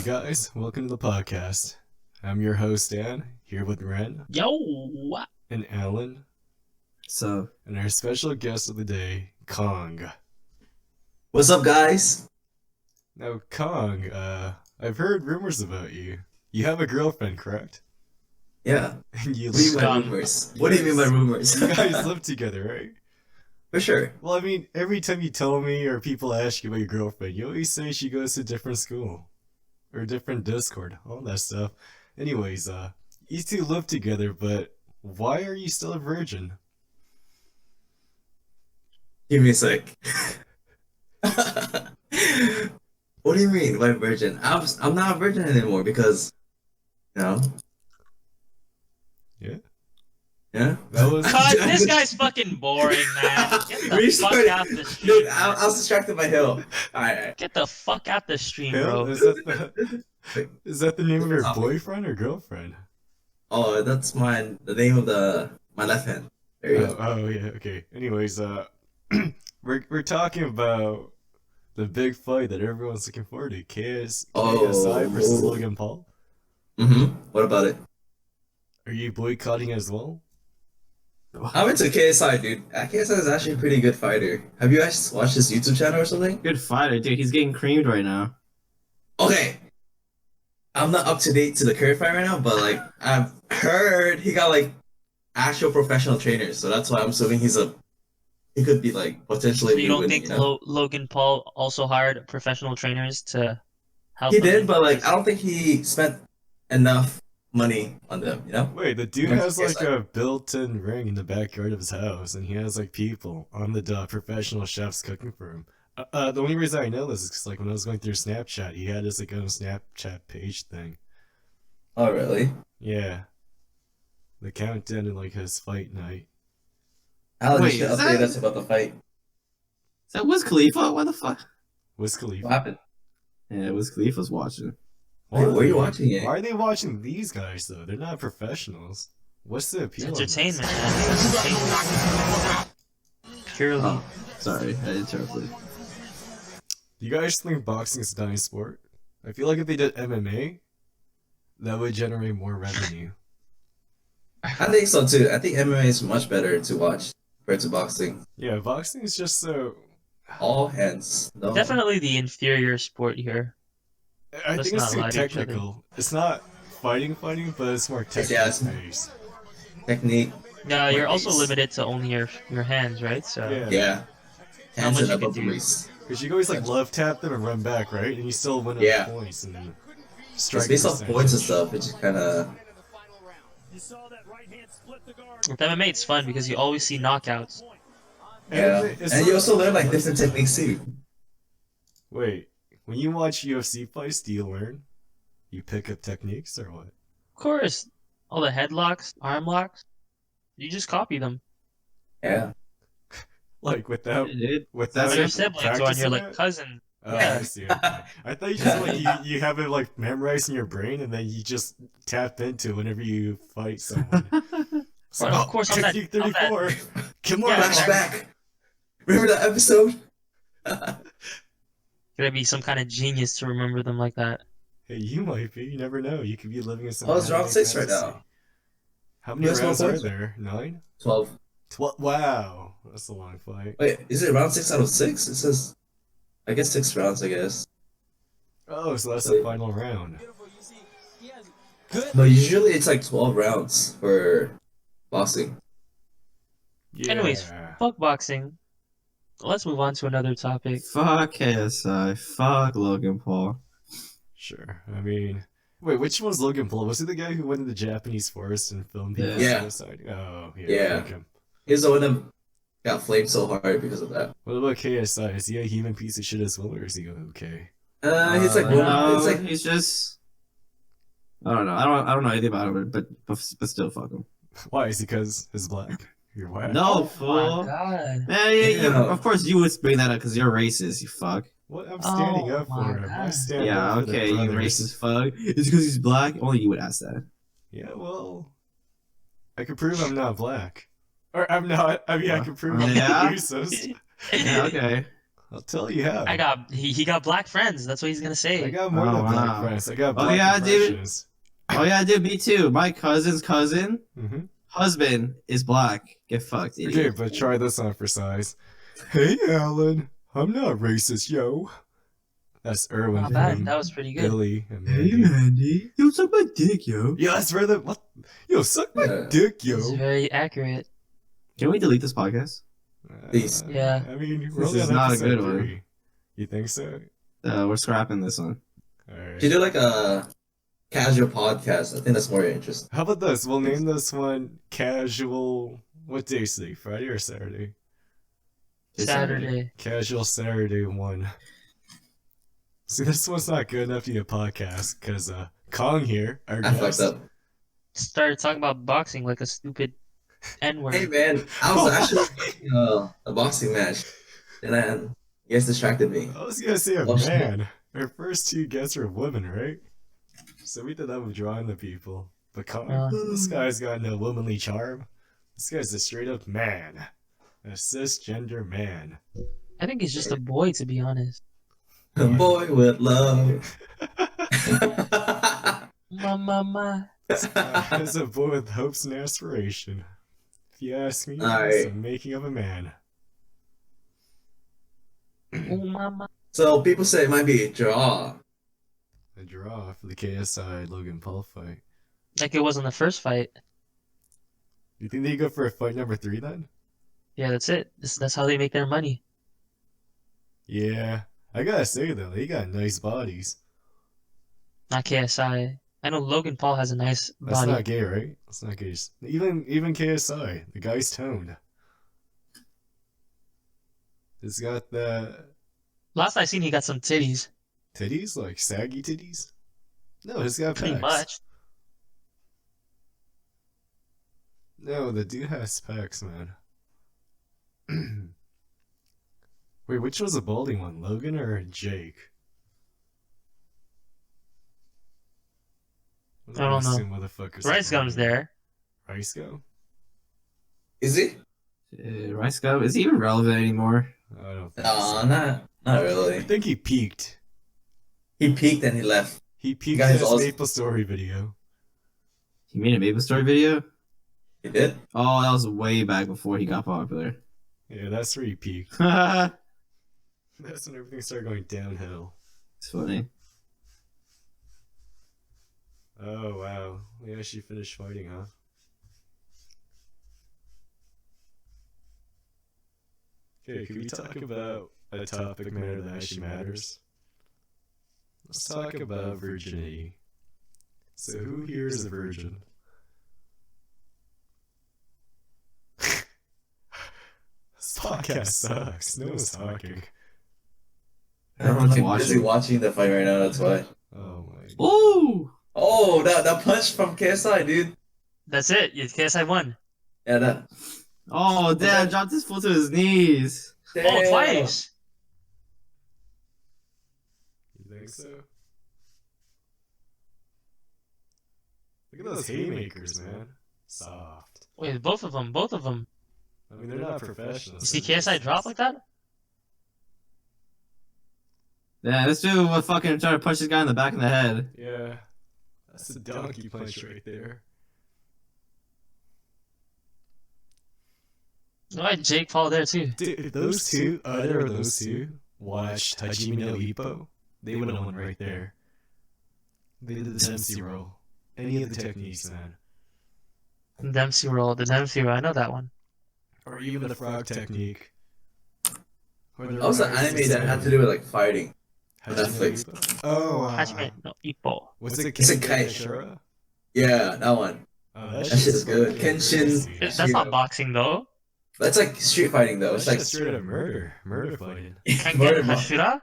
Guys, welcome to the podcast. I'm your host, Dan, here with Ren Yo! and Alan, So, and our special guest of the day, Cong. what's up, guys? Now, Cong, I've heard rumors about you. You have a girlfriend, correct? Yeah. And you What do you mean by Scum. rumors? What do you mean by rumors? You guys live together, right? For sure. Well, I mean, every time you tell me or people ask you about your girlfriend, you always say she goes to a different school. Or different Discord, all that stuff. Anyways, you two live together, but why are you still a virgin? Give me a sec. What do you mean by virgin? I'm not a virgin anymore because, you know. Yeah. Yeah. That was This guy's fucking boring, man. Get the Restart fuck it. out the stream. Dude, I was distracted by Hill. Alright. Get the fuck out the stream, Hill? bro. Is that the name of your boyfriend or girlfriend? Oh, that's the name of my left hand. There you go. Oh yeah, okay. Anyways, we're talking about the big fight that everyone's looking forward to. KSI versus Logan Paul. What about it? Are you boycotting as well? I'm into KSI, dude. KSI is actually a pretty good fighter. Have you guys watched his YouTube channel or something? Good fighter, dude. He's getting creamed right now. Okay. I'm not up to date to the current fight right now, but like I've heard he got like actual professional trainers, so that's why I'm assuming he could be like potentially. So you don't winning, think you know? Logan Paul also hired professional trainers to help He him? did, but like I don't think he spent enough money on them, you know? Wait, the dude That's has like KSI. a built-in ring in the backyard of his house, and he has like people on the dot, professional chefs cooking for him. The only reason I know this is because like when I was going through Snapchat, he had his like own Snapchat page thing. Oh really? Yeah, the countdown to like his fight night. Alan, Wait, you should is update that- us about the fight. Is that Wiz Khalifa? What the fuck? Wiz Khalifa. What happened? Yeah, Wiz Khalifa's watching. Wait, where are you watching it? Why are they watching these guys though? They're not professionals. What's the It's appeal? of this? entertainment, man. It's entertainment. Purely. Oh, sorry, I interrupted. Do you guys think boxing is a dying sport? I feel like if they did MMA, that would generate more revenue. I think so too. I think MMA is much better to watch compared to boxing. Yeah, boxing is just so. All hands. No. Definitely the inferior sport here. I Let's think it's not too lie to each other. technical. It's not fighting, but it's more technical Yeah, it's- based. Technique. Yeah, you're also Nice. limited to only your hands, right? So Yeah. Yeah. How Hands much and you can above do. release. Because you can always like love tap them and run back, right? And you still win on Yeah. points and then It's strike. based off percentage. points and stuff, which is kind of. with MMA, it's fun because you always see knockouts. Yeah. it's And not- you also learn like different techniques too. Wait, when you watch UFC fights, do you learn? You pick up techniques or what? Of course, all the headlocks, arm locks, you just copy them. Yeah. Like without Dude, without On your it siblings or on practicing your like it? cousin. Oh, Yeah. I see. Okay. I thought you just like you have it like memorized in your brain and then you just tap into it whenever you fight someone. So, Well, of course, on that- technique on that- 34. Come on, Yeah, Max. Flashback. Remember that episode? Gotta be some kind of genius to remember them like that. Hey, you might be. You never know. You could be living in some. Oh, it's round anime 6 right fantasy. now. How many Yes, rounds more are points? there? 9? 12. 12. Wow, that's a long fight. Wait, is it round 6 out of 6? It says, I guess 6 rounds, I guess. Oh, so that's the final round. But usually it's like 12 rounds for boxing. Yeah. Anyways, fuck boxing. Let's move on to another topic. fuck KSI. Fuck Logan Paul. Sure. I mean, wait, which one's Logan Paul? Was he the guy who went to the Japanese forest and filmed people Yeah. suicide? Oh, yeah. Yeah. Like him. He's the one that got flamed so hard because of that. What about KSI? Is he a human piece of shit as well, or is he okay? He's like, no, it's like, he's just. I don't know. I don't know anything about him, but still, fuck him. Why? Is he because he's black? You're white? No, Oh my fool. god. Man, Yeah. of course you would bring that up because you're racist. You fuck. What? I'm standing Oh up my for him. I God. stand Yeah, up for the okay, you brothers. racist fuck. It's because he's black. Only you would ask that. Yeah, well, I could prove I'm not black. Or I'm not. I mean, I could prove I'm Yeah? not Usos. Yeah, okay. I'll tell you how. He got black friends. That's what he's gonna I say. got more than black wow. friends. I got Oh, black yeah, dude. impressions. Oh yeah, dude, me too. My cousin's cousin Mm-hmm. husband is black. Get fucked, Okay, idiot. but try this on for size. Hey, Alan. I'm not racist, yo. That's Erwin Not bad. from That was pretty good. Billy and Hey, Mandy. Mandy. You suck my dick, yo. Yo, that's rather. What? Yo, suck my Yeah. dick, It's yo. very accurate. Can we delete this podcast? Please. Yeah. I mean, we're This only is on not a episode good one. 3. You think so? We're scrapping this one. Alright. You do like a casual podcast. I think that's more interesting. How about this? We'll name this one Casual. What day is today? Friday or Saturday? It's Saturday. Casual Saturday 1. See, this one's not good enough to be a podcast because Cong here, our I fucked guest. up. Started talking about boxing like a stupid N-word. Hey man, I was actually watching a boxing match, and then you guys distracted me. I was gonna say a Oh, shit. man. Our first 2 guests are women, right? So we thought that would draw in the people. But Cong, this guy's got no womanly charm. This guy's a straight up man. A cisgender man. I think he's just a boy, to be honest. A boy with love. Ma. This guy is a boy with hopes and aspiration. If you ask me, Alright. it's the making of a man. Oh, mama. So people say it might be a draw. A draw for the KSI Logan Paul fight. Like it was in the first fight. You think they go for a fight number 3 then? Yeah, that's it. That's how they make their money. Yeah. I gotta say though, they got nice bodies. Not KSI. I know Logan Paul has a nice That's body. not gay, right? That's not gay. Even KSI, the guy's toned. He's got the Last I seen, he got some titties. titties, like saggy titties. No, he's got Pretty pecs. much. No, the dude has pecs, man. Wait, which was the balding one, Logan or Jake? I don't know. Motherfuckers Rice Gum's there. Rice Gum? Is he? Rice Gum, is he even relevant anymore? I don't think No, so. not I really. think he peaked. He peaked and he left. He peaked Guys, in his also- Maple Story video. He made a Maple Story video? He did? Oh, that was way back before he got popular. Yeah, that's where he peaked. It's That's when everything started going downhill. funny. Oh, wow. We actually finished fighting, huh? Okay, can we talk about a topic matter that actually matters? Let's talk about virginity. So, who here is a virgin? This podcast sucks. No one's talking. Everyone's I'm busy watching the fight right now, that's why. Oh my. Ooh! Oh, that punch from KSI, dude. That's it. KSI won. Yeah, that. Oh, damn, dropped his foot to his knees. Oh, Damn. twice. You think so? Look at those haymakers, man. Soft. Wait, both of them. Both of them. I mean, they're not professionals. You see KSI drop like that? Yeah, this dude was fucking trying to punch this guy in the back of the head. Yeah. That's a donkey punch right there. Why Jake Paul there too? Dude, if those two, either of those two, watched Hajime no Ippo, they would have won right there. They did the Dempsey roll. Any of the techniques, man. The Dempsey roll. I know that one. Or even the frog technique. That was an anime that had to do with like fighting. Netflix. Oh, Hajime no Ippo. what's it? It's a Kengan kite. Ashura? Yeah, that one. Oh, That shit is good. fucking Kenshin. crazy. That's not boxing though. That's like street fighting though. That's It's like just straight up murder. Murder fighting. Murder Kengan mo- Hashira?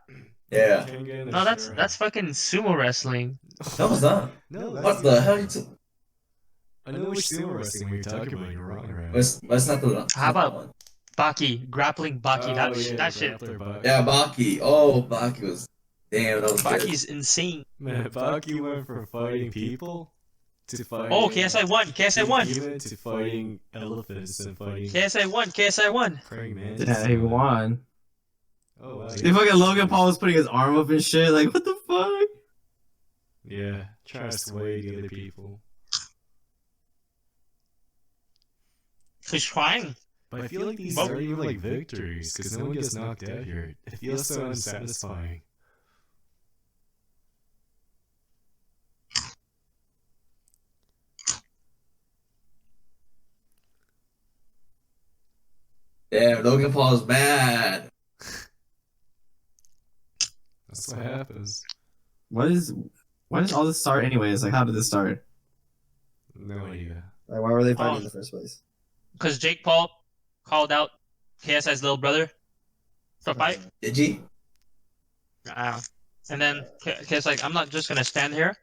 Yeah. Kengan No, that's Ashura. fucking sumo wrestling. No, it's not. No, that's What the hell? It's, I know which sumo wrestling you're talking about. You're wrong, right? it's not the. How about- that one. Baki, grappling Baki. Oh, that yeah, that shit. grappler Baki. Yeah, Baki. Oh, Baki was. Damn, that was good. Baki's insane. Man, Baki went from fighting people to fighting. Oh, KSI won. KSI won. Even to fighting elephants and fighting KSI won. KSI won. praying mantis. Yeah, he won. Oh, wow. They fucking Logan Paul was putting his arm up and shit. Like, what the fuck? Yeah, trying to sway the other people. He's trying. But I feel like these aren't even like victories, because no one gets knocked out here. It feels so unsatisfying. Damn, Logan Paul's bad. That's what happens. Why does all this start anyways? Like, how did this start? No idea. Like, why were they fighting Oh. in the first place? Because Jake Paul called out KSI's little brother for a fight. Did he? And then KSI's like, I'm not just going to stand here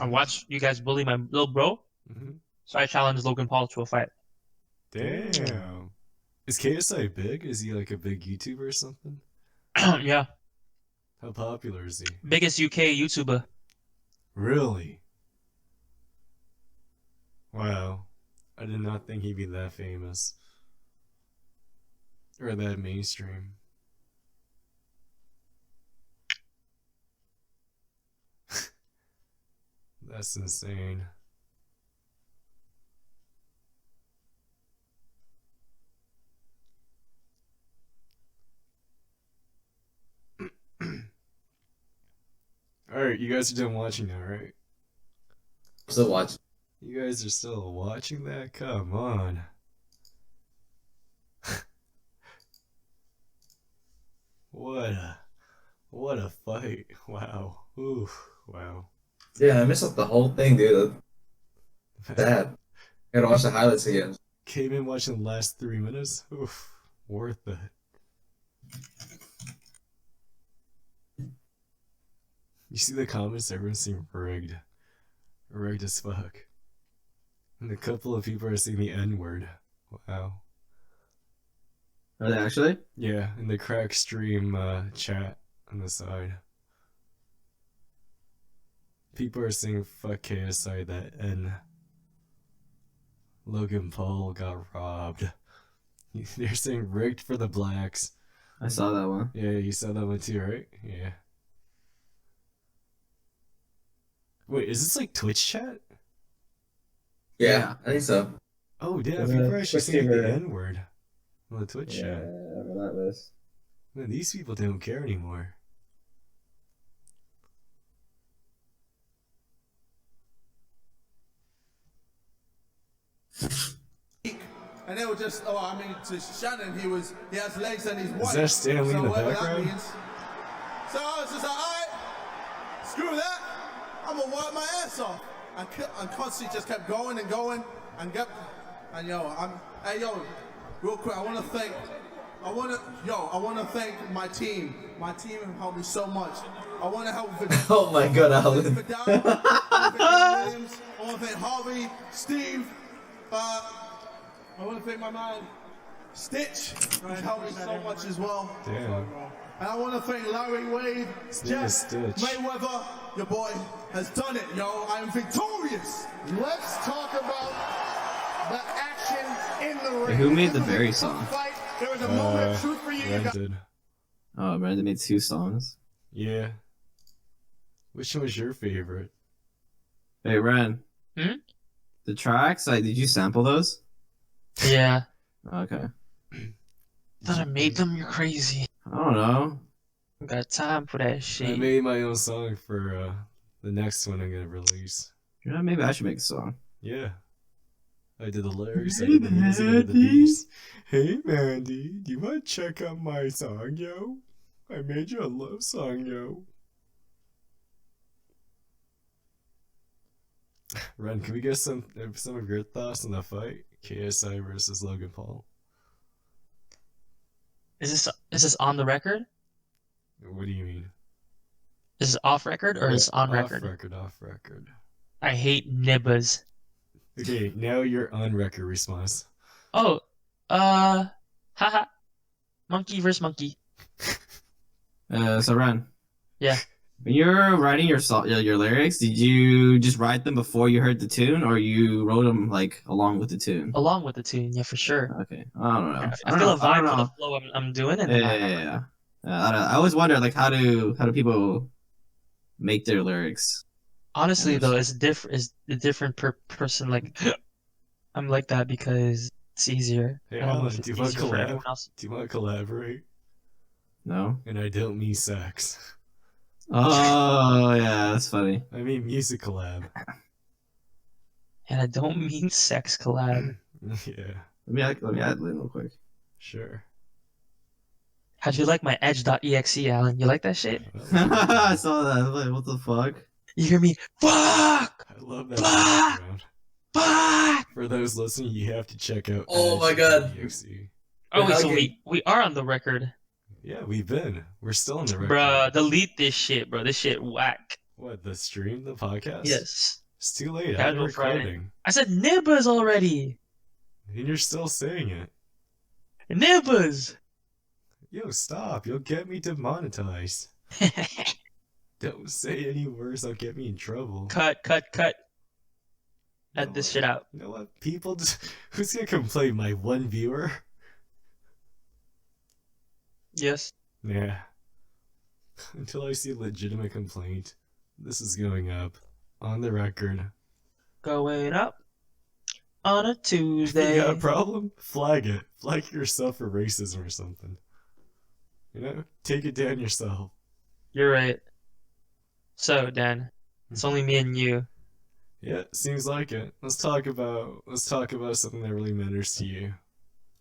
and watch you guys bully my little bro. Mm-hmm. So I challenged Logan Paul to a fight. Damn. Is KSI big? Is he like a big YouTuber or something? Yeah. How popular is he? Biggest UK YouTuber. Really? Wow. I did not think he'd be that famous. Or that mainstream. That's insane. Alright, you guys are done watching now, right? Still watch. You guys are still watching that? Come on. What a fight. Wow. Ooh, wow. Yeah, I missed out the whole thing, dude. Bad. Gotta watch the highlights again. Came in watching the last 3 minutes. Oof, worth it. You see the comments, everyone's saying rigged. Rigged as fuck. And a couple of people are saying the N-word. Wow. Are they actually? Yeah, in the crack stream chat on the side. People are saying fuck KSI, that N. Logan Paul got robbed. They're saying rigged for the blacks. I saw that one. Yeah, you saw that one too, right? Yeah. Wait, is this like Twitch chat? Yeah, I think so. Oh, damn, Yeah, people are actually Twitch saying the gamer. N-word on the Twitch Yeah, chat. relentless. Man, these people don't care anymore. And they were just, oh, I mean, to Shannon, he has legs and he's white. that Stanley in the whatever background? That means. So I was just like, all right, screw that. I'm gonna work my ass off. And constantly just kept going and going and hey yo, real quick, I wanna thank my team. My team have helped me so much. I wanna help Oh my god, Alan. Vidal, I wanna thank Williams, I wanna thank Harvey, Steve, I want to thank my man, Stitch, who helped me so much as well. Damn. And I want to thank Larry Wade, His name is Jeff, Stitch. Mayweather, your boy has done it, yo. I am victorious. Let's talk about the action in the ring. Who made the This was a Barry tough song? fight. There was a moment of truth for you. You Ren got did. Oh, man, they made 2 songs. Yeah. Which one was your favorite? Hey, Ren. Hmm? The tracks, like, did you sample those? Yeah. Okay. Thought I made them? You're crazy. I don't know. I got time for that I shit. made my own song for the next one I'm gonna release. You know, maybe I should make a song. Yeah. I did the lyrics, I Hey, did the music, I did the Mandy. beats. Hey Mandy, do you wanna check out my song, yo? I made you a love song, yo. Ren, can we get some of your thoughts on the fight? KSI versus Logan Paul. Is this on the record? What do you mean? Is it off record or is it on record? Off record. I hate nibbas. Okay, now your on record response. Oh, haha. Monkey versus monkey. So, Ren. Yeah. When you're writing your your lyrics, did you just write them before you heard the tune, or you wrote them, like, along with the tune? Along with the tune, yeah, for sure. Okay. I don't know. I feel a vibe for the flow I'm doing, and Yeah. I always wonder like how do people make their lyrics? Honestly, And though, it's different. It's a different per person. Like, I'm like that because it's easier. Hey I don't know if Alan, it's do you want to easier for collab? everyone else. Do you want to collaborate? no. And I don't mean sex. Oh yeah, that's funny. I mean music collab. And I don't mean sex collab. Yeah, Let me add Lynn real quick. sure. How'd you like my edge.exe, Alan? You like that shit? I saw that. I was like, what the fuck? You hear me? Fuck! I love that Fuck! background. Fuck! For those listening, you have to check out Oh my God. Edge.exe. Oh, wait, so hugging. we are on the record. Yeah, we're still on the record. Bruh, delete this shit, bro. This shit whack. What, the stream, the podcast? Yes. It's too late. I'm Casual Friday. recording. I said nibbers already. And you're still saying it. Nibbers. Yo, stop. You'll get me demonetized. Don't say any words that'll get me in trouble. Cut. Cut this shit out. You know what? People just... Who's gonna complain? My one viewer? Yes. Yeah. Until I see a legitimate complaint, this is going up. On the record. Going up on a If Tuesday. you got a problem? Flag it. Flag yourself for racism or something. You know? Take it down yourself. You're right. So, Dan, it's only me and you. Yeah, seems like it. Let's talk about something that really matters to you.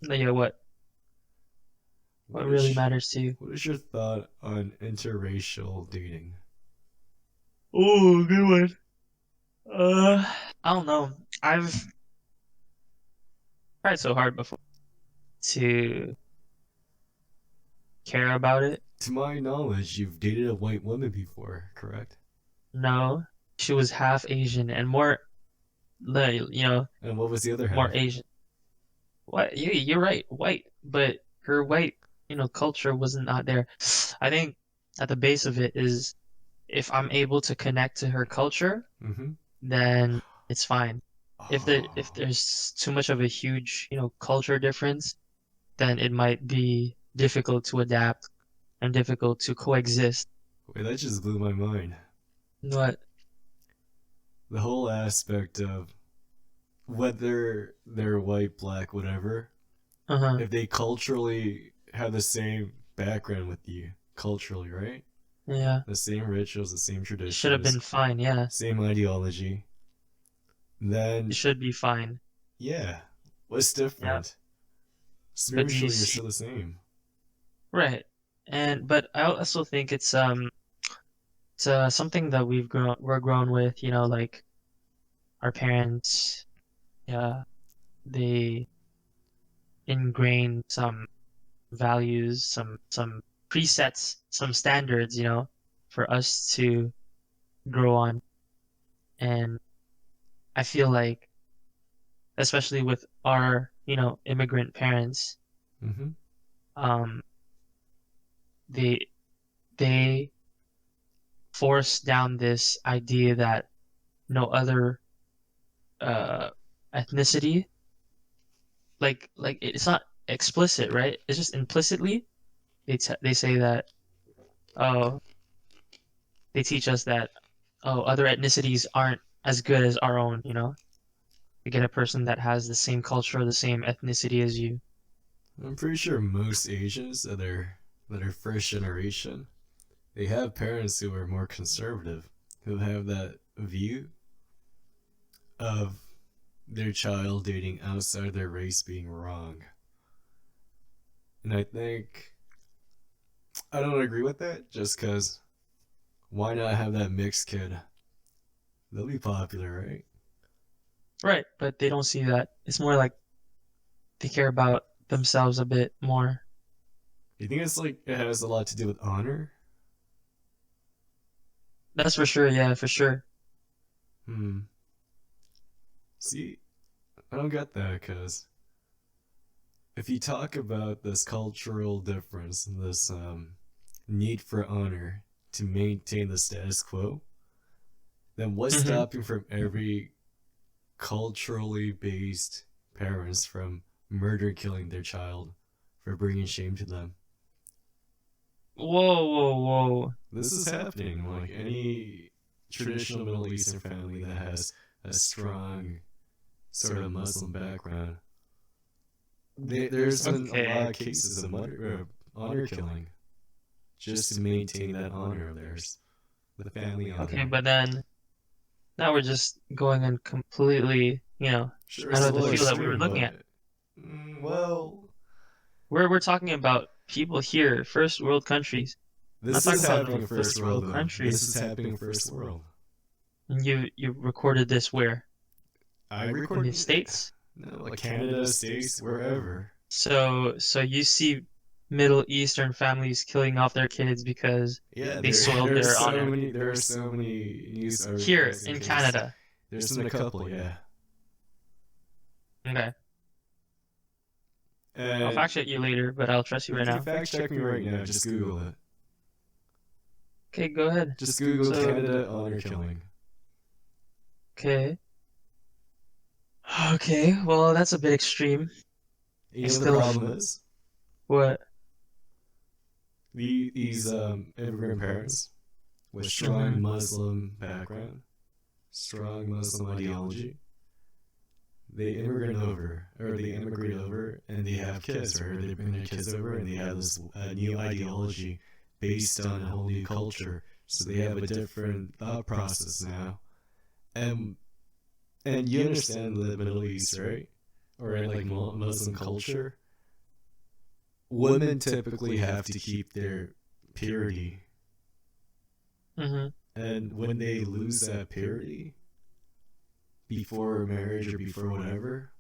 Yeah, what? What really matters to you? What is your thought on interracial dating? Oh, good one. I don't know. I've tried so hard before to care about it. To my knowledge, you've dated a white woman before, correct? No, she was half Asian and more, And what was the other half? more Asian. What? You're right, white, but her white, culture wasn't not there. I think at the base of it is if I'm able to connect to her culture, Mm-hmm. then it's fine. If Oh. there's too much of a huge, culture difference, then it might be difficult to adapt and difficult to coexist. Wait, that just blew my mind. What? The whole aspect of whether they're white, black, whatever, Uh-huh. if they culturally have the same background with you, culturally, right? Yeah. The same rituals, the same It traditions, should have been fine, yeah. same ideology, then It should be fine. yeah, what's different? But do Spiritually, you you're see still the same. Right. But I also think it's something that we're grown with, like our parents, yeah, they ingrain some values, some presets, some standards, for us to grow on. And I feel like, especially with our, immigrant parents, Mm-hmm. um, they force down this idea that no other ethnicity, like it's not explicit, right? It's just implicitly they say that, oh, they teach us that, oh, other ethnicities aren't as good as our own, to get a person that has the same culture, the same ethnicity as you. I'm pretty sure most Asians that are first generation, they have parents who are more conservative, who have that view of their child dating outside their race being wrong. And I think I don't agree with that just because why not have that mixed kid? They'll be popular, right? Right, but they don't see that. It's more like they care about themselves a bit more. You think it's like it has a lot to do with honor? That's for sure, yeah, for sure. See, I don't get that because if you talk about this cultural difference, this need for honor to maintain the status quo, then what's Mhm. stopping from every culturally based parents from murder killing their child for bringing shame to them? Whoa, whoa, whoa. This is happening. Like any traditional Middle Eastern family that has a strong sort of Muslim background, there's been a lot of cases of honor killing just to maintain that honor of theirs, the family honor. Okay, but then now we're just going in completely, Sure, out it's of a the little field that we were extreme, looking at. Well, We're talking about people here, first world countries. this I'm is talking about happening the first first world, world though. countries. This is happening first world. And you recorded this where? I In recorded the States? No, like Canada, States, wherever. So you see Middle Eastern families killing off their kids because Yeah, they soiled there's their so honor. many. There are so many news articles Here and in cases. Canada. There's been a couple, yeah. Okay. And I'll fact check you later, but I'll trust you right you now. can fact check me right now. Just Google it. Okay, go ahead. Just Google So- Canada honor killing. Okay. Okay, well that's a bit extreme. You know what the Still- problem is? What? These immigrant parents with strong Mhm. Muslim background, strong Muslim ideology, they immigrate over, and they have kids, or they bring their kids over, and they have this new ideology based on a whole new culture. So they have a different thought process now, and you understand the Middle East, right? Or like Muslim culture. Women typically have to keep their purity, Mhm. and when they lose that purity before marriage or before whatever,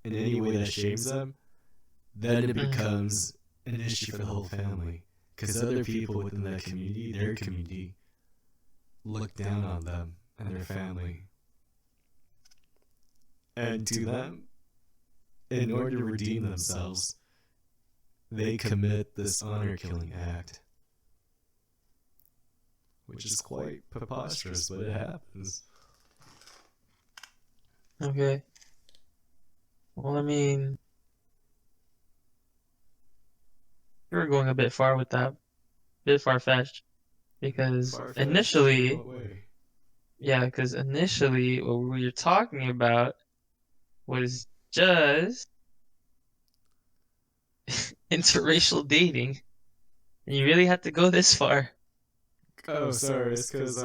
in any way that shames them, then it becomes an issue for the whole family. Because other people within that community, their community, look down on them and their family. And to them, in order to redeem themselves, they commit this honor killing act. Which is quite preposterous, but it happens. Okay. Well, I mean, you're going a bit far with that. Bit far-fetched. Because Far-fetched initially, in what way? yeah, because initially what we were talking about was just interracial dating. And you really had to go this far. Oh, sorry, it's because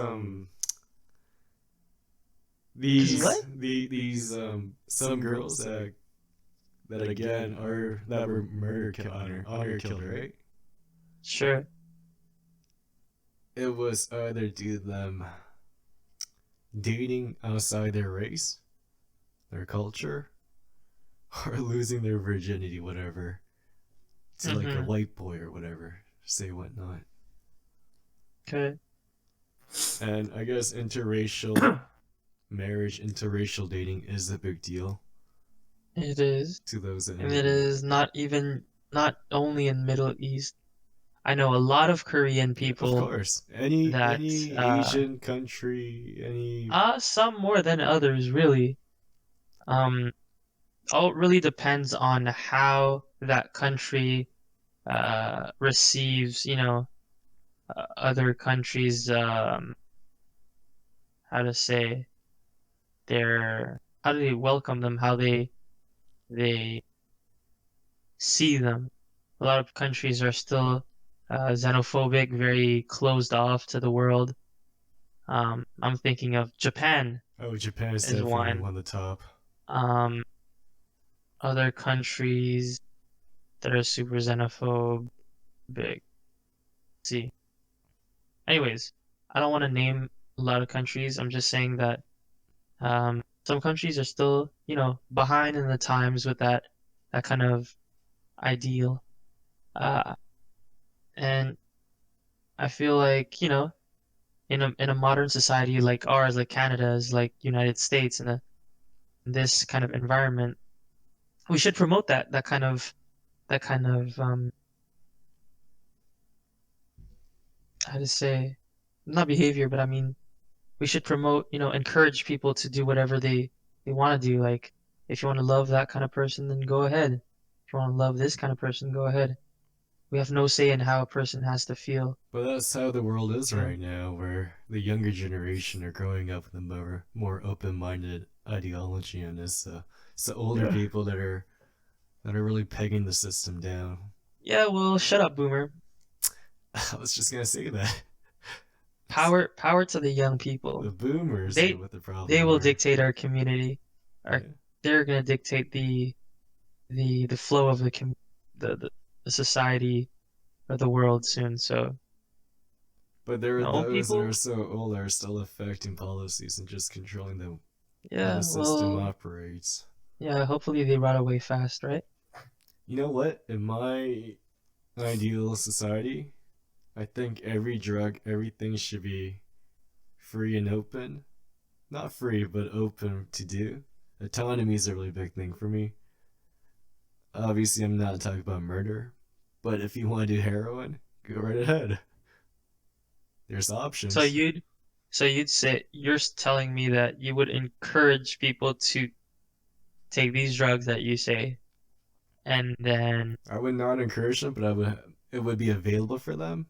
these what? these some girls that again are that were honor killed, right? Sure. It was either due to them dating outside their race, their culture, or losing their virginity, whatever, to like a Mhm. white boy or whatever, say whatnot. Okay. And I guess interracial marriage, interracial dating is a big deal It is. to those that And it is not only in Middle East. I know a lot of Korean people. Of course, any that, Asian country, any Some more than others, really. All really depends on how that country receives, other countries, how to say, how do they welcome them, how they see them. A lot of countries are still xenophobic, very closed off to the world. I'm thinking of Japan. Japan is is definitely one. one of the top. Other countries that are super xenophobic. See. Anyways, I don't want to name a lot of countries. I'm just saying that some countries are still, behind in the times with that kind of ideal. And I feel like, in a modern society like ours, like Canada's, like United States, in this kind of environment, we should promote that kind of how to say, not behavior, but I mean, we should promote, encourage people to do whatever they want to do. Like, if you want to love that kind of person, then go ahead. If you want to love this kind of person, go ahead. We have no say in how a person has to feel. But that's how the world is Yeah. right now, where the younger generation are growing up with a more open-minded ideology, and it's the older Yeah. people that are really pegging the system down. Yeah, well, shut up, boomer. I was just gonna say that. Power to the young The people. boomers They are what the problem they will are. dictate our community. Our Yeah. They're gonna dictate the flow of the society or the world soon. So But there are the old those that are people, so old that are still affecting policies and just controlling how the yeah, system well, operates. yeah. Hopefully they rot away fast, right? You know what? In my ideal society, I think every drug, everything should be free and open. Not free, but open to do. Autonomy is a really big thing for me. Obviously, I'm not talking about murder, but if you want to do heroin, go right ahead. There's So options. you'd say you're telling me that you would encourage people to take these drugs that you say, and then, I would not encourage them, but it would be available for them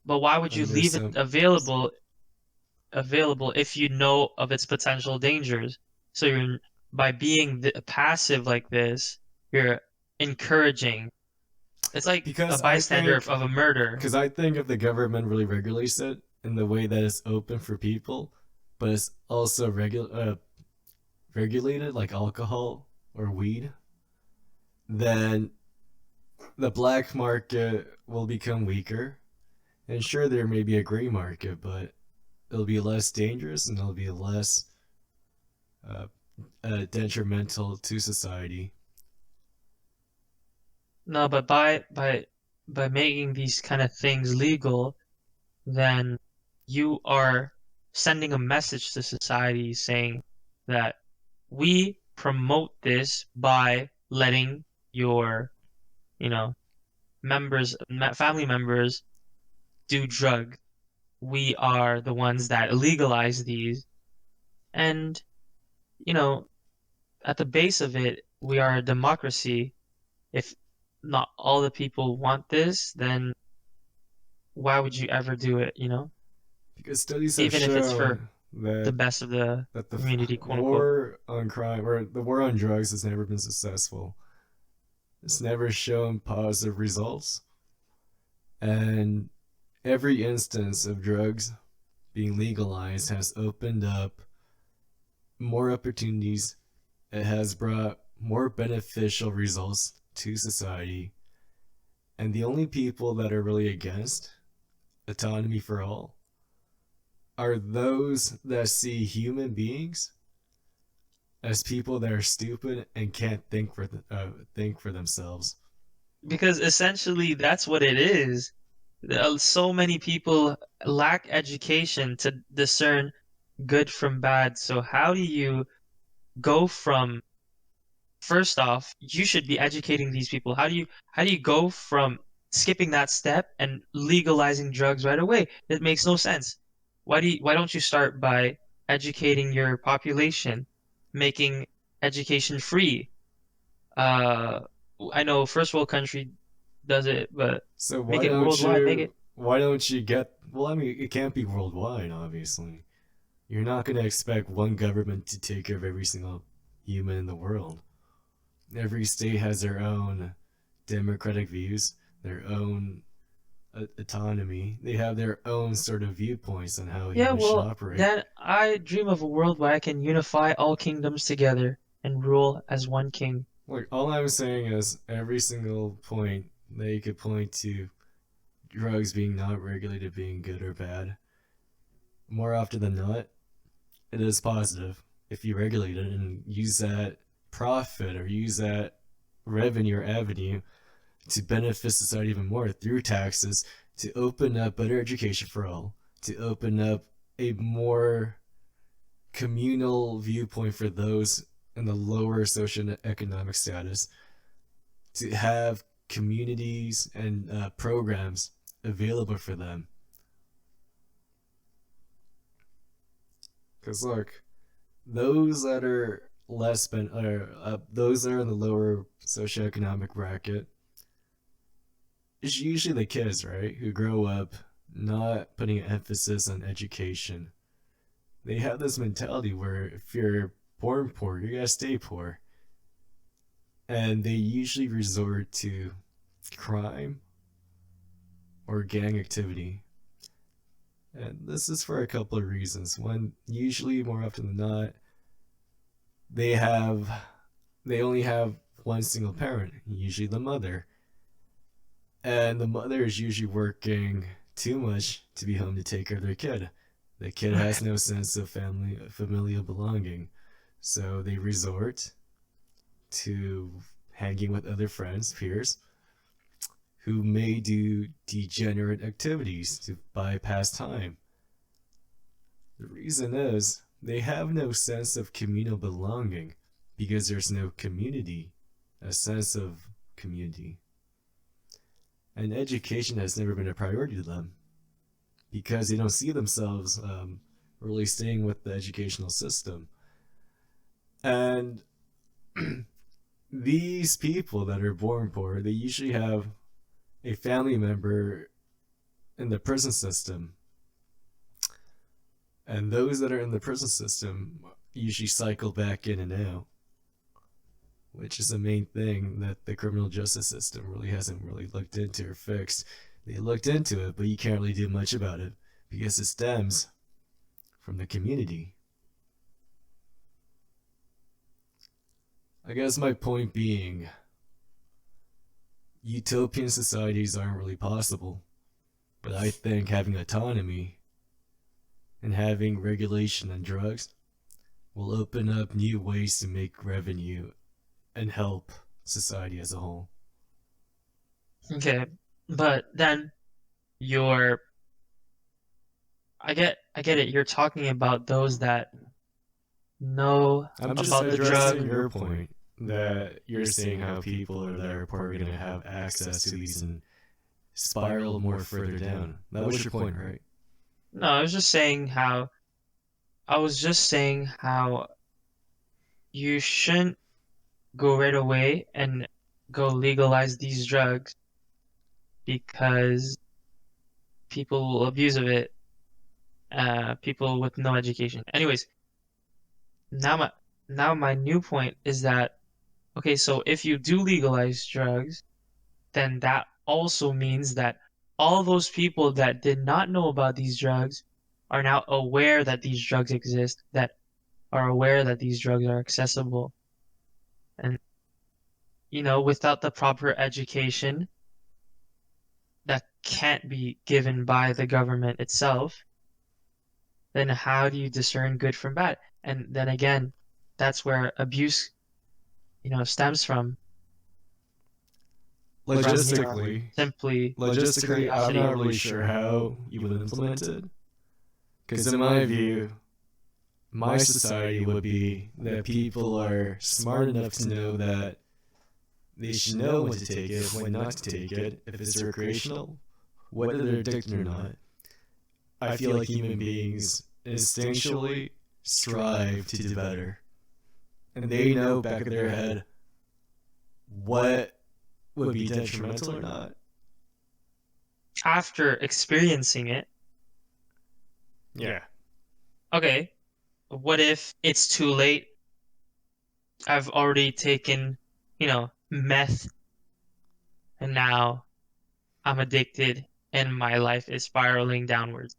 but why would you under leave it some. available if you know of its potential dangers? So by being passive like this, you're encouraging. It's like a Because bystander of a murder. I think if the government really regulates it in the way that it's open for people, but it's also regulated like alcohol or weed, then the black market will become weaker. And sure, there may be a gray market, but it'll be less dangerous and it'll be less uh, detrimental to society. No, but by making these kind of things legal, then you are sending a message to society saying that we promote this by letting your, you know, family members do drug. We are the ones that legalize these. And, you know, at the base of it, we are a democracy. If not all the people want this, then why would you ever do it, you know? Because studies have Even if it's for shown the best of the that community, quote unquote. war on crime or the war on drugs has never been successful. It's never shown positive results. And every instance of drugs being legalized has opened up more opportunities. It has brought more beneficial results to society. And the only people that are really against autonomy for all are those that see human beings as people that are stupid and can't think for themselves. Because essentially that's what it is. So many people lack education to discern good from bad. So how do you go from, first off, you should be educating these people. How do you go from skipping that step and legalizing drugs right away? It makes no sense. Why don't you start by educating your population, making education free? Uh, I know first world country does it, but So make it worldwide. Make it. why don't you get well, I mean it can't be worldwide, obviously. You're not gonna expect one government to take care of every single human in the world. Every state has their own democratic views, their own autonomy. They have their own sort of viewpoints on how Yeah, humans should well, operate. then I dream of a world where I can unify all kingdoms together and rule as one king. Like all I'm saying is every single point that you could point to drugs being not regulated being good or bad, more often than not, it is positive if you regulate it and use that profit or use that revenue or avenue to benefit society even more through taxes, to open up better education for all, to open up a more communal viewpoint for those in the lower socioeconomic status, to have communities and programs available for them. Because look, those that are those that are in the lower socioeconomic bracket, it's usually the kids, right, who grow up not putting an emphasis on education. They have this mentality where if you're born poor, you're gonna stay poor. And they usually resort to crime or gang activity. And this is for a couple of reasons. One, usually more often than not, they only have one single parent, usually the mother. And the mother is usually working too much to be home to take care of their kid. The kid has no sense of familial belonging. So they resort to hanging with other friends, peers, who may do degenerate activities to bypass time. The reason is they have no sense of communal belonging because there's no community, a sense of community. And education has never been a priority to them because they don't see themselves really staying with the educational system. And these people that are born poor, they usually have a family member in the prison system. And those that are in the prison system usually cycle back in and out, which is the main thing that the criminal justice system really hasn't really looked into or fixed. They looked into it, but you can't really do much about it because it stems from the community. I guess my point being, utopian societies aren't really possible, but I think having autonomy and having regulation on drugs will open up new ways to make revenue and help society as a whole. Okay, but then I get it. You're talking about those that know I'm just about the addressing drug. your point that you're saying how people that are poor are going to have access to these and spiral more further down. That was your point, right? No, I was just saying how you shouldn't go right away and go legalize these drugs because people will abuse of it. People with no education. Anyways, now my new point is that okay, so if you do legalize drugs, then that also means that all those people that did not know about these drugs are now aware that these drugs exist, that are aware that these drugs are accessible. And, without the proper education that can't be given by the government itself, then how do you discern good from bad? And then again, that's where abuse, stems from. Logistically, Simply I'm not really sure how you would implement it. Because in my view, my society would be that people are smart enough to know that they should know when to take it, when not to take it, if it's recreational, whether they're addicted or not. I feel like human beings instinctually strive to do better. And they know back of their head what would be detrimental or not. after experiencing it. Yeah. Okay, what if it's too late? I've already taken, meth, and now I'm addicted and my life is spiraling downwards.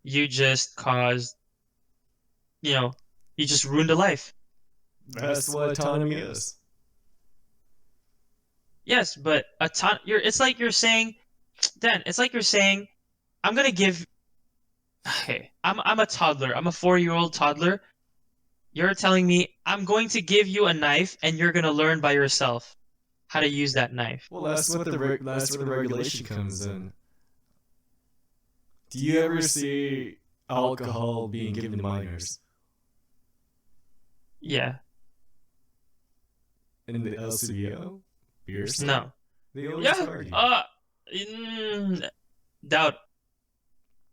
You just caused, you just ruined a life. That's what autonomy is. Yes, but it's like you're saying, Dan, it's like you're saying, I'm gonna give, okay, I'm a toddler. I'm a 4-year-old toddler. You're telling me I'm going to give you a knife and you're gonna learn by yourself how to use that knife. Well, that's where the regulation comes in. Do you ever see alcohol being given to minors Yeah. in the LCBO? Beer store? No. They always Yeah. party. Doubt.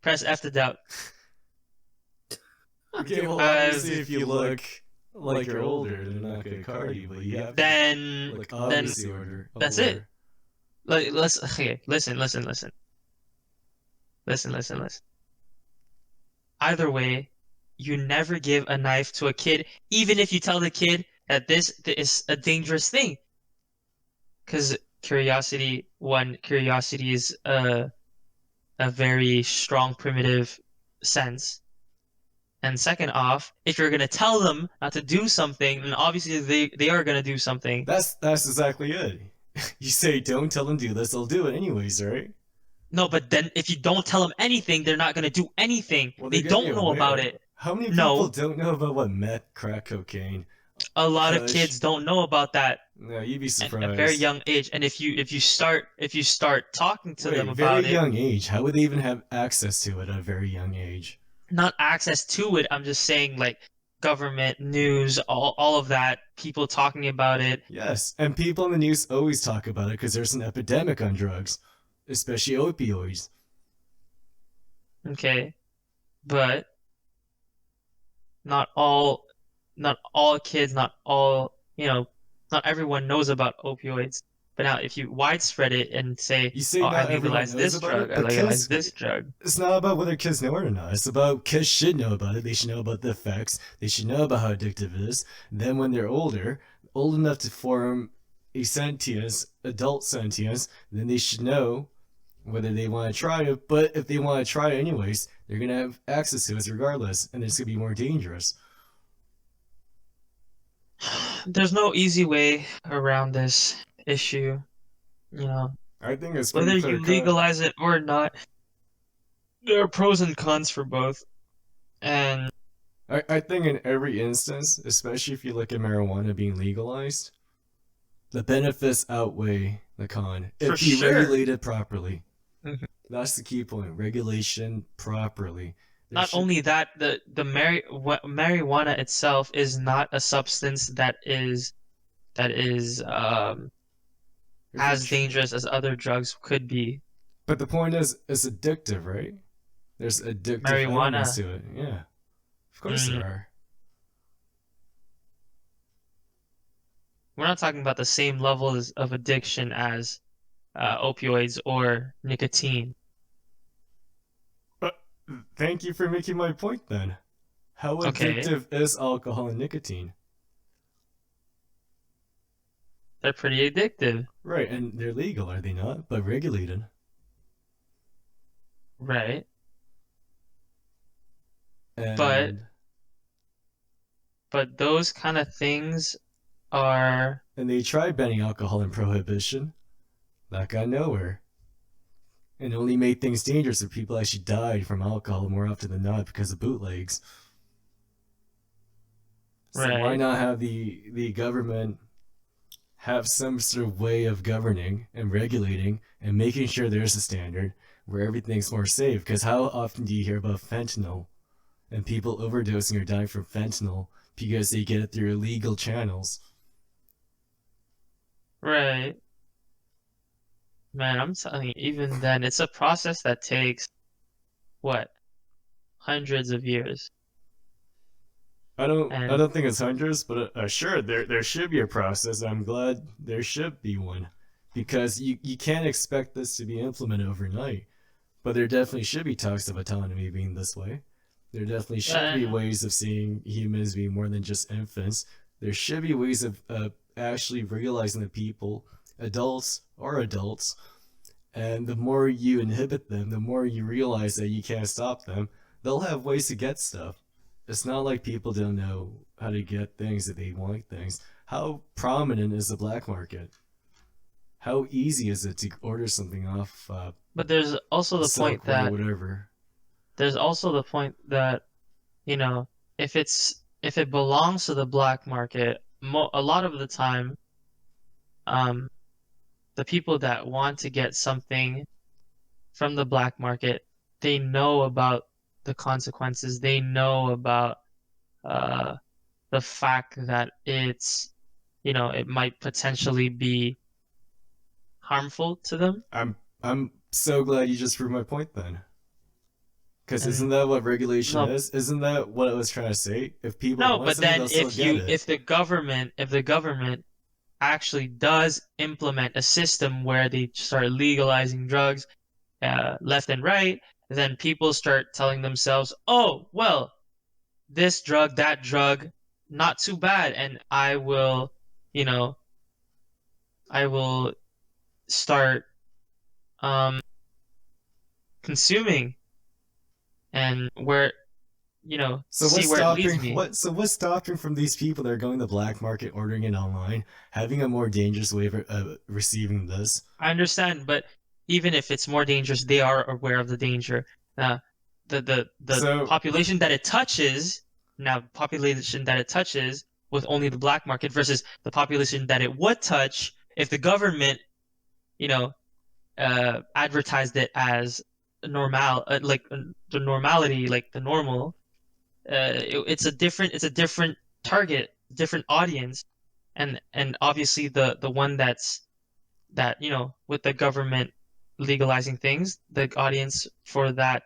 Press F to doubt. Okay, well, obviously, if you look like you're older, they're not gonna card you, but you have to Then look obviously older. that's it. let's okay, listen. Either way, you never give a knife to a kid, even if you tell the kid that this is a dangerous thing. Because curiosity is a very strong primitive sense. And second off, if you're gonna tell them not to do something, then obviously they are gonna do something. That's exactly it. You say don't tell them do this, they'll do it anyways, right? No, but then if you don't tell them anything, they're not gonna do anything. Well, They they're gonna be don't know about aware. it. How many No. people don't know about what meth, crack cocaine? A lot of Kush. kids don't know about that No, you'd be at surprised. a very young age. And if you start talking to them Wait, about very it, young age. How would they even have access to it at a very young age? not access to it, I'm just saying like government news, all of that, people talking about it. Yes, and people in the news always talk about it because there's an epidemic on drugs, especially opioids. Okay, but not all kids, not all, not everyone knows about opioids. But now if you widespread it and say, You say oh, I not everyone legalized knows this about drug, it, I but legalized kids, this drug. it's not about whether kids know it or not. It's about kids should know about it. They should know about the effects. They should know about how addictive it is. Then when they're older, old enough to form a sentience, adult sentience, then they should know whether they want to try it. But if they want to try it anyways, they're going to have access to it regardless, and it's going to be more dangerous. There's no easy way around this issue, you know. I think it's Whether pretty you clear cut. legalize it or not, there are pros and cons for both. And I think in every instance, especially if you look at marijuana being legalized, the benefits outweigh the con For if you sure. regulate it properly. Mhm. That's the key point. Regulation properly. There not should- only that, the marijuana itself is not a substance that is there's as a tr- dangerous as other drugs could be. But the point is, it's addictive, right? There's addictive Marijuana. elements to it. Yeah, of course there are. We're not talking about the same levels of addiction as opioids or nicotine. Thank you for making my point then. How Okay. addictive is alcohol and nicotine? They're pretty addictive, Right, and they're legal, are they not? But regulated. right? And, But those kind of things are and they tried banning alcohol and prohibition. That got nowhere. And only made things dangerous if people actually died from alcohol more often than not because of bootlegs. So why Right. not have the government have some sort of way of governing and regulating and making sure there's a standard where everything's more safe? Because how often do you hear about fentanyl and people overdosing or dying from fentanyl because they get it through illegal channels? right. Man, I'm telling you, even then, it's a process that takes what? Hundreds of years. I don't And think it's hundreds, but sure there should be a process. I'm glad there should be one, because you can't expect this to be implemented overnight. But there definitely should be talks of autonomy being this way. There definitely should be uh, ways of seeing humans being more than just infants. There should be ways of actually realizing that people, adults are adults, and the more you inhibit them, the more you realize that you can't stop them. They'll have ways to get stuff. It's not like people don't know how to get things if they want things. How prominent is the black market? How easy is it to order something off but there's also the point Silk or that whatever? if it belongs to the black market, a lot of the time, the people that want to get something from the black market, they know about the consequences. They know about the fact that it might potentially be harmful to them. I'm so glad you just proved my point then. Because And isn't that what regulation no, is? Isn't that what I was trying to say? If people no, want but something, then they'll still get it. if the government actually does implement a system where they start legalizing drugs left and right, then people start telling themselves, oh, well, this drug, that drug, not too bad, and I will, you know, I will start um consuming and where, So see what's where it leads stopping me. what's stopping from these people that are going to the black market, ordering it online, having a more dangerous way of receiving this? I understand, but even if it's more dangerous, they are aware of the danger. Uh, the So population that it touches, now population that it touches with only the black market versus the population that it would touch if the government, you know, advertised it as normal, the normality, like the normal. It's a different target, different audience, and obviously the one that with the government legalizing things, the audience for that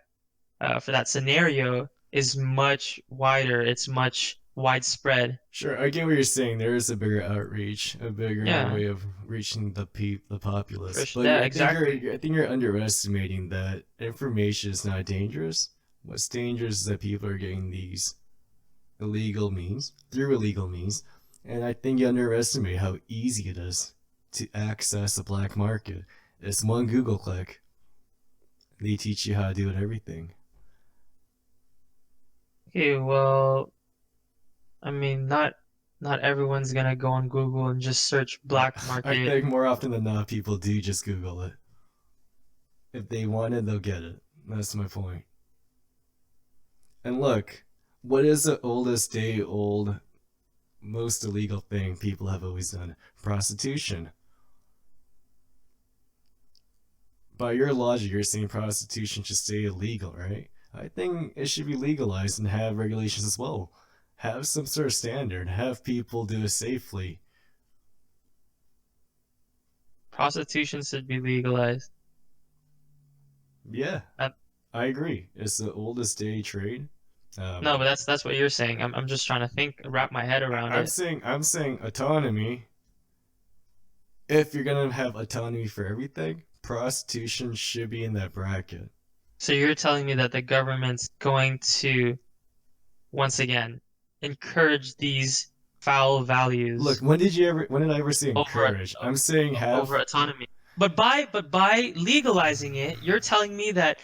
scenario is much wider. It's much widespread. sure, I get what you're saying. There is a bigger outreach, a bigger Yeah, way of reaching the populace. But yeah, I think exactly. you're underestimating that information is not dangerous. What's dangerous is that people are getting these illegal means through illegal means, and I think you underestimate how easy it is to access the black market. It's one Google click. They teach you how to do it, everything. Okay, well, I mean, not everyone's gonna go on Google and just search black I market. think more often than not, people do just Google it. If they want it, they'll get it. That's my point. And look, what is the oldest day old, most illegal thing people have always done? Prostitution. By your logic, you're saying prostitution should stay illegal, right? I think it should be legalized and have regulations as well. Have some sort of standard. Have people do it safely. Prostitution should be legalized. Yeah, Uh, I agree. It's the oldest day trade. no, but that's what you're saying. I'm just trying to wrap my head around I'm it. saying autonomy. If you're gonna have autonomy for everything, prostitution should be in that bracket. So you're telling me that the government's going to, once again, encourage these foul values Look, when did I ever say over encourage? I'm saying have. over autonomy. But by legalizing it, you're telling me that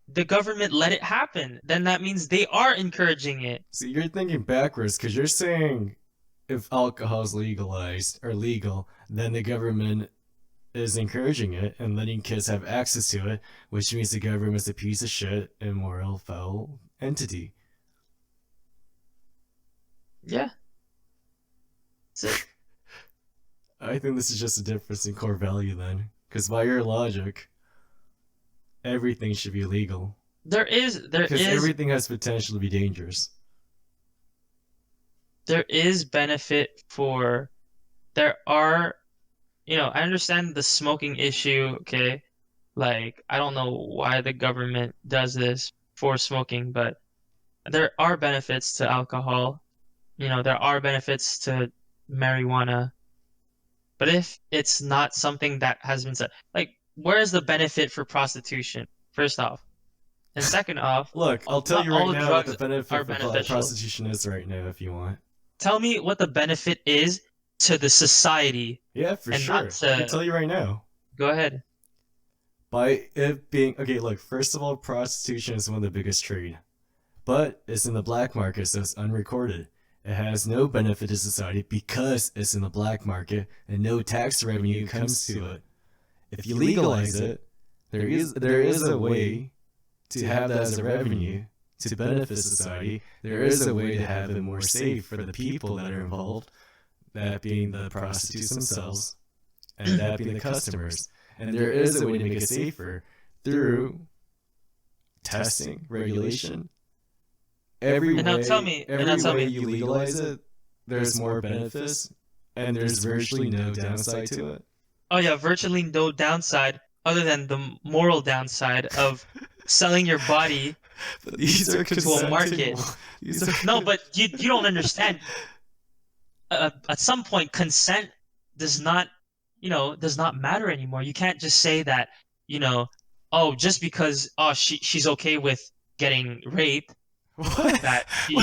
the government let it happen. Then that means they are encouraging it. See, you're thinking backwards because you're saying if alcohol is legalized or legal, then the government is encouraging it and letting kids have access to it, which means the government's a piece of shit, immoral, foul entity. Yeah. That's it. I think this is just a difference in core value then, because by your logic, everything should be illegal. There is Because everything has potential to be dangerous. there is benefit for there are I understand the smoking issue, okay? Like I don't know why the government does this for smoking, but there are benefits to alcohol. There are benefits to marijuana. But if it's not something that has been said, like where's the benefit for prostitution? First off. And second off, Look, I'll tell not you all right now what drugs the benefit are of beneficial. prostitution is right now if you want. Tell me what the benefit is to the society. Yeah, for And sure. not I can to- tell you right now. Go ahead. By it being okay, look, first of all, prostitution is one of the biggest trade. But it's in the black market, so it's unrecorded. It has no benefit to society because it's in the black market and no tax revenue comes to it. If you legalize it, there is a way to have that as a revenue to benefit society. There is a way to have it more safe for the people that are involved, that being the prostitutes themselves, and that being the customers. And there is a way to make it safer through testing, regulation. Every And now way, tell me- every and now tell way me- you legalize it, there's more benefits, and there's virtually no downside to it. Oh yeah, virtually no downside other than the moral downside of selling your body. But these are To a market. consenting- These are No, but you don't understand. At some point, consent does not, does not matter anymore. You can't just say that, oh, just because she's okay with getting raped, What? that she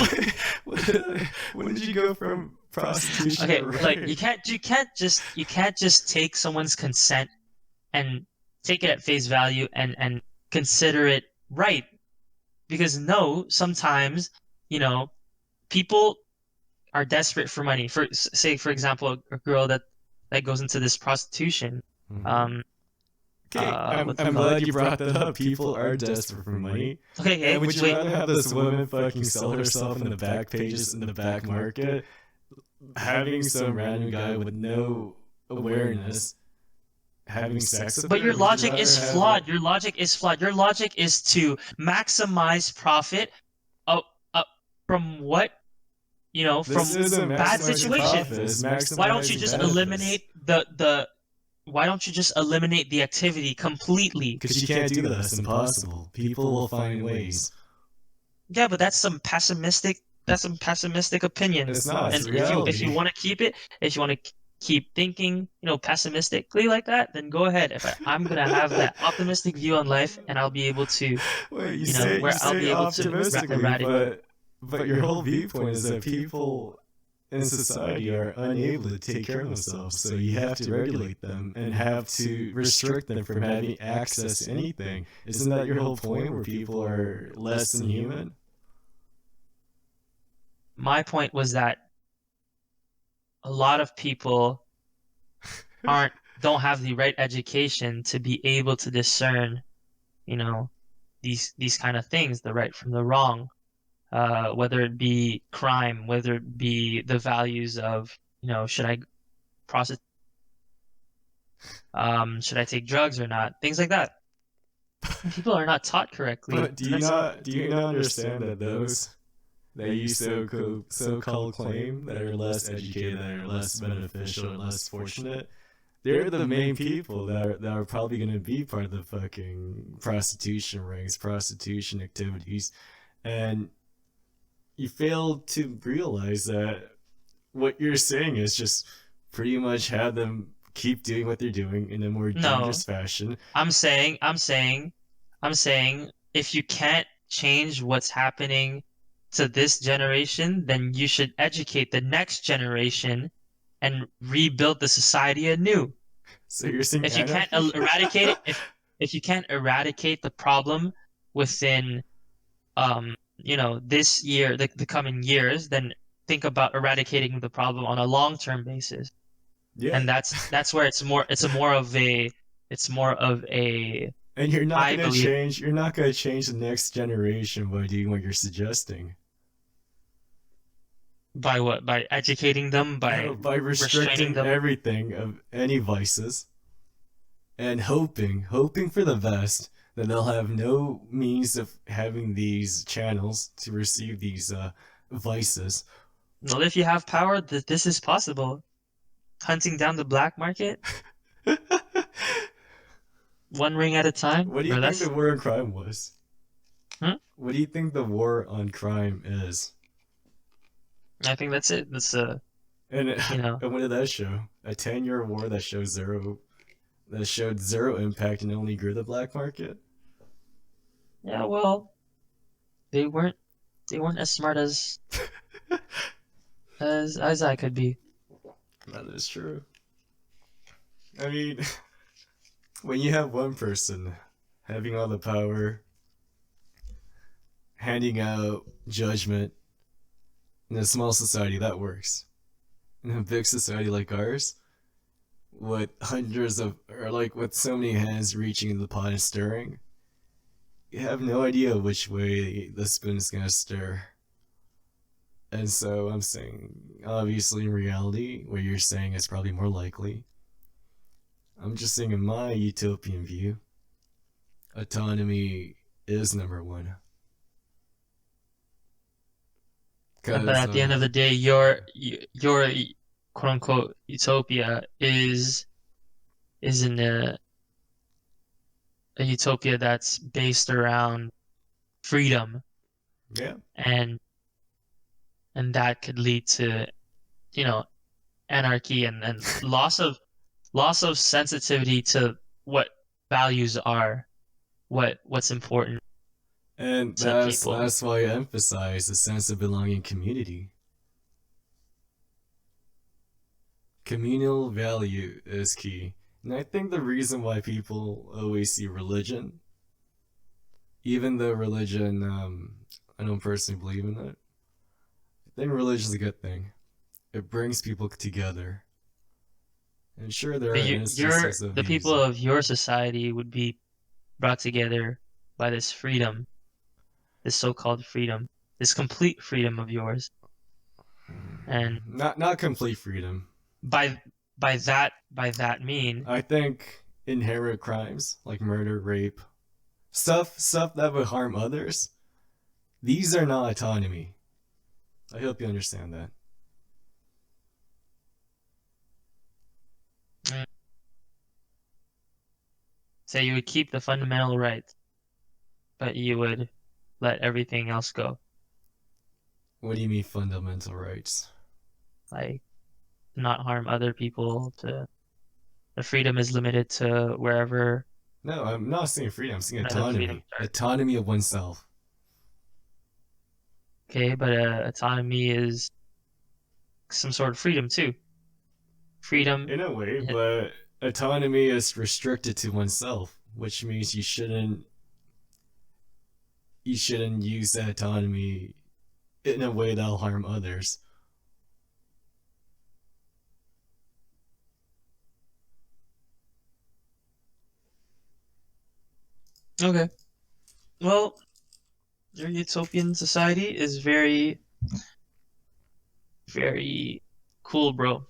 When did you go from prostitution okay, to like rape? you can't just take someone's consent and take it at face value and consider it right. Because no, sometimes, people are desperate for money. Say, for example, a girl that goes into this prostitution. Mhm. Okay, What's it I'm called? glad you brought that up. People are desperate for money. Okay, okay, And would you wait. rather have this woman fucking sell herself in the back pages in the back market, having some random guy with no awareness having sex with But her? your Or would you logic rather is have flawed. Your logic is flawed. Your logic is to maximize profit up, up from what, This from isn't bad maximizing situations. profit, it's Why don't you maximizing just benefits. eliminate why don't you just eliminate the activity completely? Because you can't do that, it's impossible. People will find ways. Yeah, but that's some pessimistic opinion. It's not, it's And if you reality. want to keep it, if you want to keep thinking, pessimistically like that, then go ahead. I'm gonna have that optimistic view on life, and I'll be able to, Wait, you where I'll say be able to optimistically, eradicate. but your whole viewpoint is that people in society are unable to take care of themselves, so you have to regulate them and have to restrict them from having access to anything. Isn't that your whole point, where people are less than human? My point was that a lot of people don't have the right education to be able to discern, you know, these kind of things, the right from the wrong, whether it be crime, whether it be the values of, should I process, should I take drugs or not, things like that. People are not taught correctly. But do you not understand that those that you so-called claim that are less educated, that are less beneficial, or less fortunate, they're the main people that are probably going to be part of the fucking prostitution rings, prostitution activities, and you fail to realize that what you're saying is just pretty much have them keep doing what they're doing in a more No, dangerous fashion. I'm saying, if you can't change what's happening to this generation, then you should educate the next generation and rebuild the society anew. So you're saying If you can't anarchy? eradicate it, if you can't eradicate the problem within, this year, the coming years, then think about eradicating the problem on a long-term basis. Yeah. And that's where it's more of a And you're not I gonna believe change. You're not gonna change the next generation by doing what you're suggesting. by what? By educating them, By restraining restricting them. everything of any vices, and hoping for the best that they'll have no means of having these channels to receive these vices. Well, if you have power, this is possible. Hunting down the black market, one ring at a time. What do you Or think that's the war on crime was? Hmm? What do you think the war on crime is? I think that's it. That's And you what did that show? A 10-year war that showed zero impact and only grew the black market? yeah. Well, they weren't as smart as I could be. That is true. I mean, when you have one person having all the power, handing out judgment in a small society, that works. In a big society like ours, with with so many hands reaching in the pot and stirring, you have no idea which way the spoon is gonna stir. And so I'm saying, obviously, in reality, what you're saying is probably more likely. I'm just saying, in my utopian view, autonomy is number one. But at the end of the day, your quote unquote utopia is in a utopia that's based around freedom, yeah, and that could lead to, you know, anarchy and loss of sensitivity to what values are, what's important And to people. that's why I emphasize the sense of belonging in community. Communal value is key. And I think the reason why people always see religion, even though religion, I don't personally believe in it, I think religion is a good thing. It brings people together. And sure, there are But instances of the these. people of your society would be brought together by this freedom, this so-called freedom, this complete freedom of yours. And Not complete freedom. by that mean, I think inherent crimes like murder, rape, stuff that would harm others, these are not autonomy. I hope you understand that. say you would keep the fundamental rights, but you would let everything else go. What do you mean fundamental rights? Like not harm other people. The freedom is limited to wherever. No, I'm not saying freedom, I'm saying Where the freedom autonomy. starts. Autonomy of oneself. Okay, but autonomy is some sort of freedom too. Freedom. In a way, Yeah. but autonomy is restricted to oneself, which means you shouldn't use that autonomy in a way that'll harm others. Okay. Well, your utopian society is very, very cool, bro.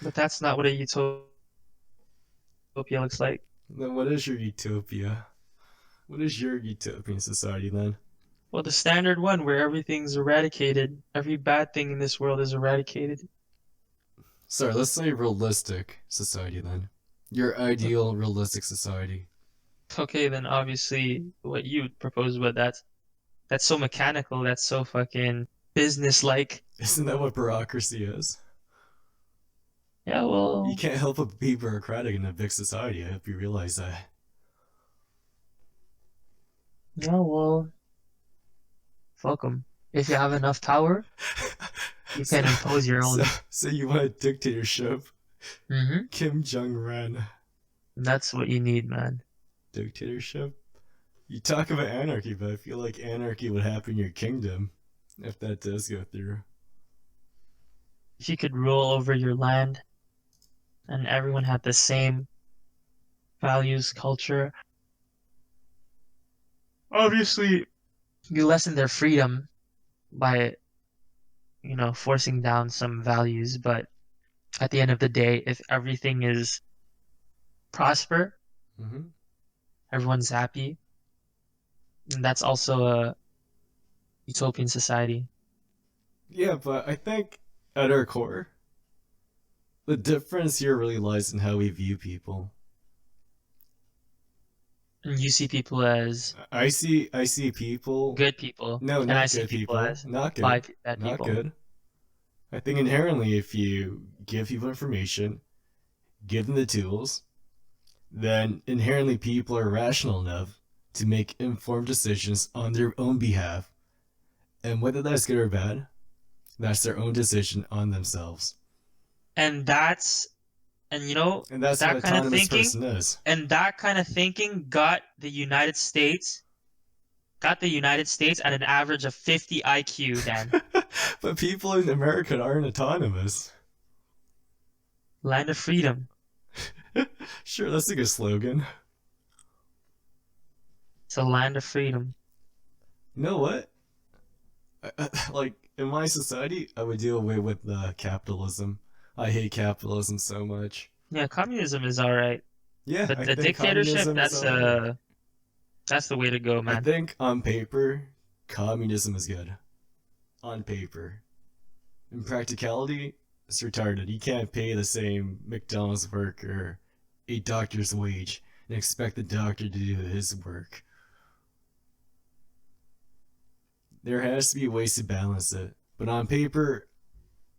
But that's not what a utopia looks like. Then what is your utopia? What is your utopian society then? Well, the standard one where everything's eradicated, every bad thing in this world is eradicated. Sorry, let's say realistic society then. Your ideal realistic society. Okay, then obviously what you would propose, but that's so mechanical, that's so fucking business-like. Isn't that what bureaucracy is? Yeah, well, You can't help but be bureaucratic in a big society. I hope you realize that. yeah, well, fuck 'em. If you have enough power, you can impose your own. So you want a dictatorship? Mm-hmm. Kim Jong-un. That's what you need, man. Dictatorship? You talk about anarchy, but I feel like anarchy would happen in your kingdom if that does go through. If you could rule over your land and everyone had the same values, culture, obviously you lessen their freedom by, forcing down some values, but at the end of the day, if everything is prosper, Mm-hmm. everyone's happy, and that's also a utopian society. Yeah, but I think at our core, the difference here really lies in how we view people. And you see people as I see people. good people, No, and not I see good people people. as Not good. bad Not people. good. I think inherently, if you give people information, give them the tools, then inherently people are rational enough to make informed decisions on their own behalf. And whether that's good or bad, that's their own decision on themselves. And that's And that that's what kind of autonomous thinking, person is. and that kind of thinking got the United States at an average of 50 IQ, Dan. But people in America aren't autonomous. Land of freedom. Sure, that's a good slogan. It's a land of freedom. You know what? Like, in my society, I would do away with capitalism. I hate capitalism so much. Yeah, communism is all right. Yeah, But I the think dictatorship, communism is alright. that's the way to go, I man. think on paper, communism is good. On paper. In practicality, it's retarded. You can't pay the same McDonald's worker a doctor's wage and expect the doctor to do his work. There has to be ways to balance it. But on paper,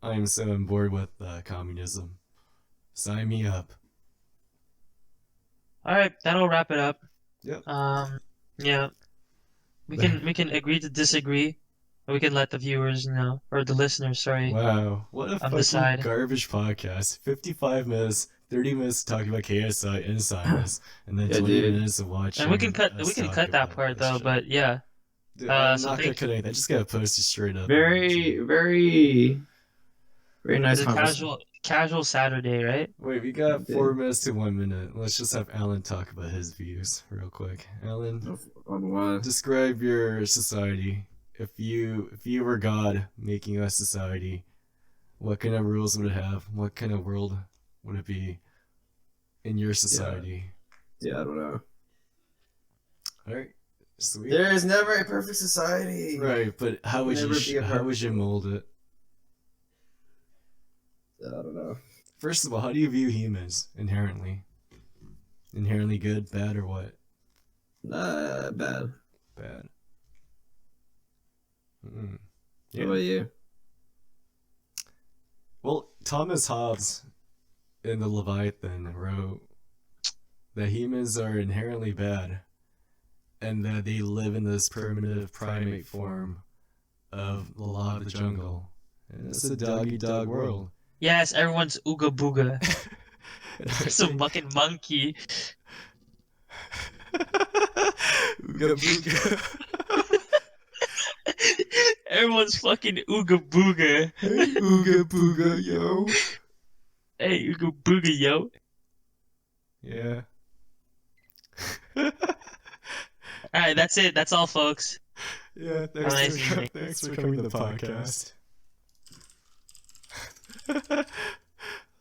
I am so on board with communism. Sign me up. All right, that'll wrap it up. Yep. Yeah, we can agree to disagree, or we can let the viewers know, or the listeners, sorry, Wow, what a fucking decide. garbage podcast. 55 minutes, 30 minutes talking about KSI and Simus, and then Yeah, 20 dude. minutes of watching. And we can cut us talk that about part this though. shit. But yeah, Dude, I'm so not gonna thank cut anything. I just gotta post it straight up. on Very, YouTube. very, very nice it's a conversation. casual Saturday, right? Wait, we got Okay. 4 minutes to 1 minute. Let's just have Alan talk about his views real quick. Alan, On what? describe your society. If you were God making a society, what kind of rules would it have? What kind of world would it be in your society? Yeah, I don't know. All right, sweet. There is never a perfect society. Right, but how would Never be a how would perfect you mold it? I don't know. First of all, how do you view humans inherently? Inherently good, bad, or what? Bad. Bad. What Yeah. about you? Well, Thomas Hobbes in the Leviathan wrote that humans are inherently bad and that they live in this primitive primate form of the law of the jungle. And it's a dog-eat-dog world. Yes, everyone's ooga booga. And I It's a think- fucking monkey. Ooga booga. Everyone's fucking ooga booga. Hey, ooga booga, yo. Hey, ooga booga, yo. Yeah. All right, that's it. That's all, folks. Yeah, Have a nice evening. thanks for coming to the podcast.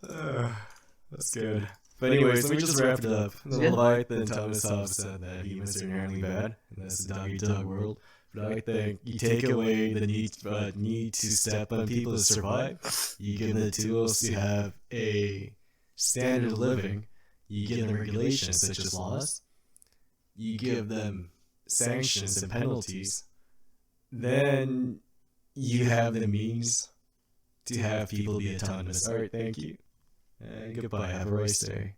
That's good. But anyways, let me just wrap it up. The Yeah. Leviathan Thomas Hobbes said that humans are inherently bad, and that's the dog-eat-dog world. But I think you take away the need to step on people to survive. You give them the tools to have a standard of living. You give them regulations such as laws. You give them sanctions and penalties. Then you have the means to have people be autonomous. All right, thank you. And goodbye. Have a nice day.